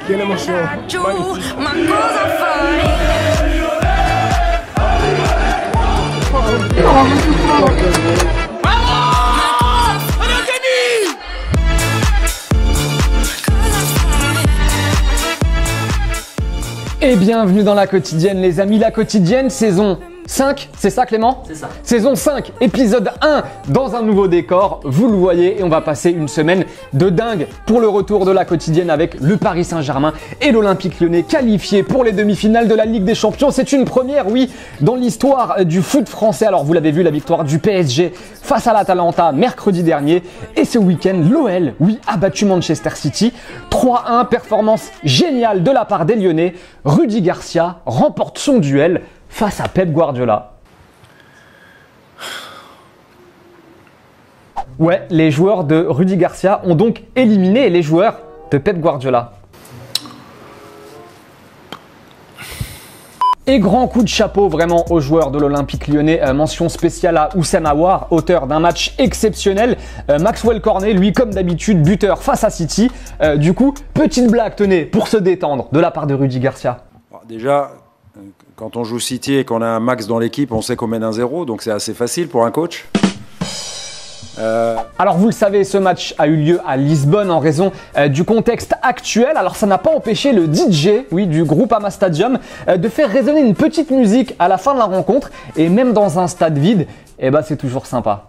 Quelle émotion. Magnifique. Et bienvenue dans La Quotidienne les amis, La Quotidienne saison 5, c'est ça Clément? C'est ça. Saison 5, épisode 1, dans un nouveau décor, vous le voyez, et on va passer une semaine de dingue pour le retour de La Quotidienne avec le Paris Saint-Germain et l'Olympique Lyonnais qualifiés pour les demi-finales de la Ligue des Champions. C'est une première, oui, dans l'histoire du foot français. Alors vous l'avez vu, la victoire du PSG face à l'Atalanta mercredi dernier, et ce week-end, l'OL, oui, a battu Manchester City 3-1, performance géniale de la part des Lyonnais. Rudy Garcia remporte son duel face à Pep Guardiola. Ouais, les joueurs de Rudy Garcia ont donc éliminé les joueurs de Pep Guardiola. Et grand coup de chapeau vraiment aux joueurs de l'Olympique Lyonnais. Mention spéciale à Houssem Aouar, auteur d'un match exceptionnel. Maxwell Cornet, lui, comme d'habitude, buteur face à City. Du coup, petite blague, tenez, pour se détendre, de la part de Rudy Garcia. Déjà, quand on joue City et qu'on a un max dans l'équipe, on sait qu'on mène 1-0, donc c'est assez facile pour un coach. Alors vous le savez, ce match a eu lieu à Lisbonne en raison du contexte actuel. Alors ça n'a pas empêché le DJ, oui, du Groupama Stadium de faire résonner une petite musique à la fin de la rencontre. Et même dans un stade vide, eh ben, c'est toujours sympa.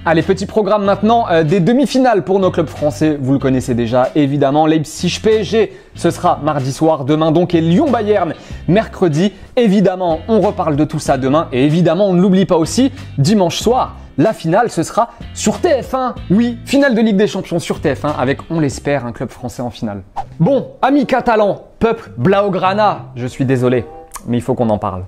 Allez, petit programme maintenant des demi-finales pour nos clubs français. Vous le connaissez déjà, évidemment. Leipzig-PSG, ce sera mardi soir. Demain donc, et Lyon-Bayern, mercredi. Évidemment, on reparle de tout ça demain. Et évidemment, on ne l'oublie pas aussi, dimanche soir, la finale, ce sera sur TF1. Oui, finale de Ligue des Champions sur TF1 avec, on l'espère, un club français en finale. Bon, amis catalans, peuple blaugrana, je suis désolé, mais il faut qu'on en parle.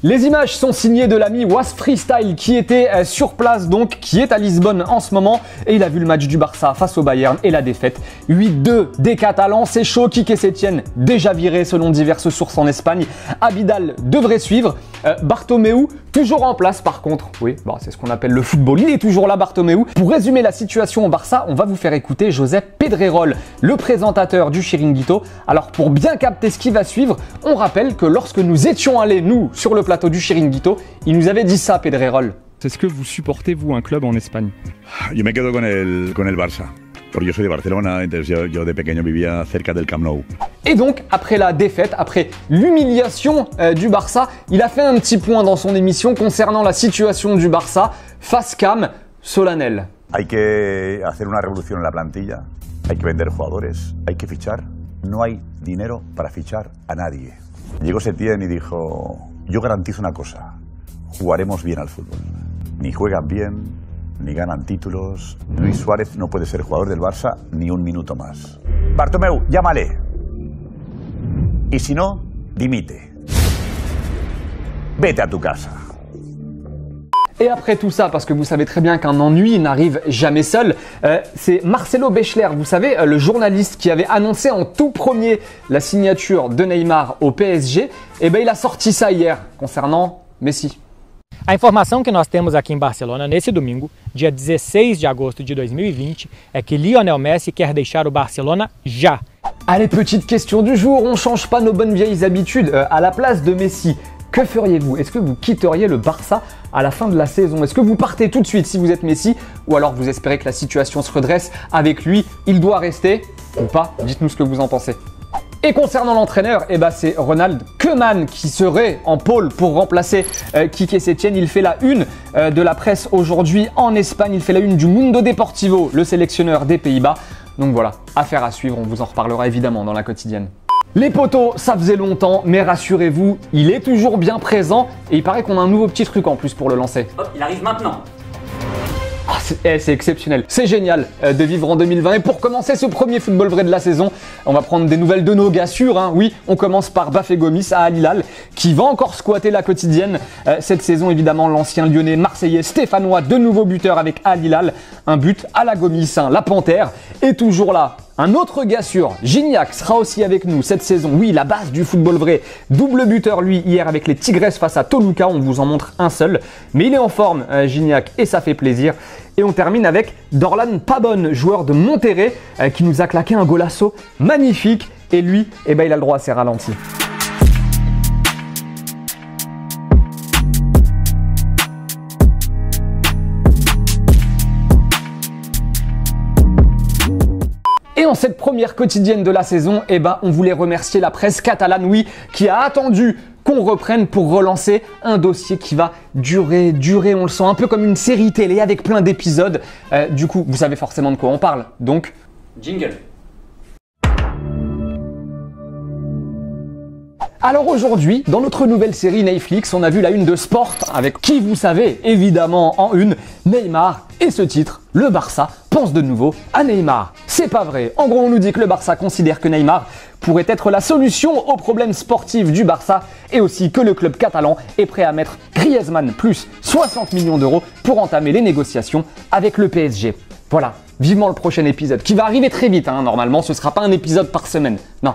Les images sont signées de l'ami Was Freestyle qui était sur place donc, qui est à Lisbonne en ce moment, et il a vu le match du Barça face au Bayern et la défaite 8-2 des Catalans. C'est chaud. Quique Sétienne déjà viré selon diverses sources en Espagne. Abidal devrait suivre. Bartomeu toujours en place par contre. Oui, bon, c'est ce qu'on appelle le football. Il est toujours là, Bartomeu. Pour résumer la situation au Barça, on va vous faire écouter Josep Pedrerol, le présentateur du Chiringuito. Alors pour bien capter ce qui va suivre, on rappelle que lorsque nous étions allés, nous, sur le plateau du Chiringuito, il nous avait dit ça, Pedrerol. Est-ce que vous supportez, vous, un club en Espagne? Yo me quedo con el Barça. Porque yo soy de Barcelona, entonces yo de pequeño vivía cerca del Camp Nou. Et donc, après la défaite, après l'humiliation du Barça, il a fait un petit point dans son émission concernant la situation du Barça. Face cam, solennel. Hay que hacer una revolución en la plantilla, hay que vender jugadores, hay que fichar. No hay dinero para fichar a nadie. Llegó Setién y dijo, yo garantizo una cosa, jugaremos bien al fútbol. Ni juegan bien, ni ganan títulos. Luis Suárez no puede ser jugador del Barça ni un minuto más. Bartomeu, llámale. Y si no, dimite. Vete a tu casa. Et après tout ça, parce que vous savez très bien qu'un ennui n'arrive jamais seul, c'est Marcelo Bechler, vous savez, le journaliste qui avait annoncé en tout premier la signature de Neymar au PSG, et ben il a sorti ça hier concernant Messi. A informação que nós temos aqui em Barcelona nesse domingo, dia 16 de agosto de 2020, é que Lionel Messi quer deixar o Barcelona já. Allez, petite question du jour, on change pas nos bonnes vieilles habitudes. À la place de Messi, que feriez-vous? Est-ce que vous quitteriez le Barça à la fin de la saison? Est-ce que vous partez tout de suite si vous êtes Messi? Ou alors vous espérez que la situation se redresse avec lui? Il doit rester ou pas? Dites-nous ce que vous en pensez. Et concernant l'entraîneur, eh ben c'est Ronald Koeman qui serait en pôle pour remplacer Quique Sétienne. Il fait la une de la presse aujourd'hui en Espagne. Il fait la une du Mundo Deportivo, le sélectionneur des Pays-Bas. Donc voilà, affaire à suivre. On vous en reparlera évidemment dans La Quotidienne. Les potos, ça faisait longtemps, mais rassurez-vous, il est toujours bien présent. Et il paraît qu'on a un nouveau petit truc en plus pour le lancer. Hop, il arrive maintenant. Oh, c'est exceptionnel, c'est génial de vivre en 2020. Et pour commencer ce premier football vrai de la saison, on va prendre des nouvelles de nos gars sûrs. Hein. Oui, on commence par Bafé Gomis à Al Hilal, qui va encore squatter La Quotidienne. Cette saison, évidemment, l'ancien lyonnais, marseillais, stéphanois, de nouveau buteur avec Al Hilal. Un but à la Gomis, hein. La Panthère est toujours là. Un autre gars sûr, Gignac, sera aussi avec nous cette saison. Oui, la base du football vrai. Double buteur, lui, hier avec les Tigresses face à Toluca. On vous en montre un seul. Mais il est en forme, Gignac, et ça fait plaisir. Et on termine avec Dorlan Pabon, joueur de Monterrey, qui nous a claqué un golasso magnifique. Et lui, il a le droit à ses ralentis. Et en cette première quotidienne de la saison, on voulait remercier la presse catalane, oui, qui a attendu qu'on reprenne pour relancer un dossier qui va durer, on le sent, un peu comme une série télé avec plein d'épisodes. Du coup, vous savez forcément de quoi on parle, donc jingle. Alors aujourd'hui, dans notre nouvelle série Netflix, on a vu la une de Sport avec qui vous savez, évidemment en une, Neymar et ce titre, le Barça pense de nouveau à Neymar. C'est pas vrai. En gros, on nous dit que le Barça considère que Neymar pourrait être la solution aux problèmes sportifs du Barça et aussi que le club catalan est prêt à mettre Griezmann plus 60 millions d'euros pour entamer les négociations avec le PSG. Voilà, vivement le prochain épisode qui va arriver très vite, normalement ce sera pas un épisode par semaine, non.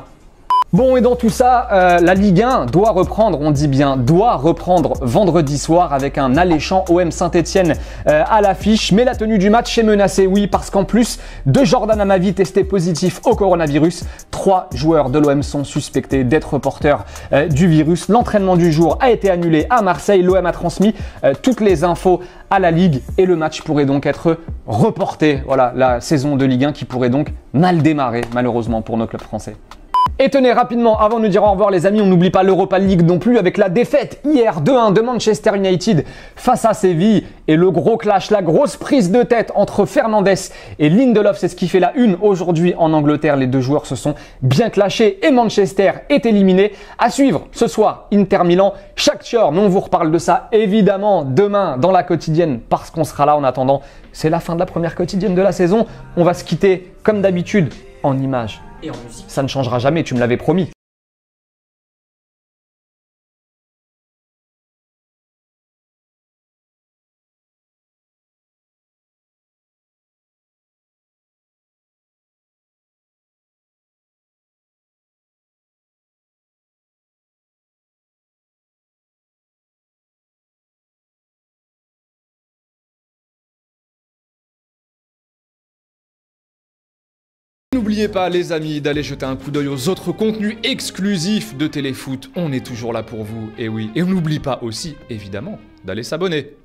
Bon, et dans tout ça, la Ligue 1 doit reprendre, on dit bien doit reprendre vendredi soir avec un alléchant OM Saint-Etienne à l'affiche. Mais la tenue du match est menacée, oui, parce qu'en plus de Jordan Amavi testé positif au coronavirus, 3 joueurs de l'OM sont suspectés d'être porteurs du virus. L'entraînement du jour a été annulé à Marseille. L'OM a transmis toutes les infos à la Ligue et le match pourrait donc être reporté. Voilà, la saison de Ligue 1 qui pourrait donc mal démarrer, malheureusement, pour nos clubs français. Et tenez rapidement, avant de nous dire au revoir les amis, on n'oublie pas l'Europa League non plus avec la défaite hier 2-1 de Manchester United face à Séville et le gros clash, la grosse prise de tête entre Fernandes et Lindelof, c'est ce qui fait la une aujourd'hui en Angleterre. Les deux joueurs se sont bien clashés et Manchester est éliminé. À suivre ce soir, Inter Milan, Shakhtar, mais on vous reparle de ça évidemment demain dans la quotidienne parce qu'on sera là en attendant. C'est la fin de la première quotidienne de la saison. On va se quitter comme d'habitude en images. Et en musique. Ça ne changera jamais, tu me l'avais promis. N'oubliez pas les amis d'aller jeter un coup d'œil aux autres contenus exclusifs de Téléfoot, on est toujours là pour vous, et oui. Et on n'oublie pas aussi, évidemment, d'aller s'abonner.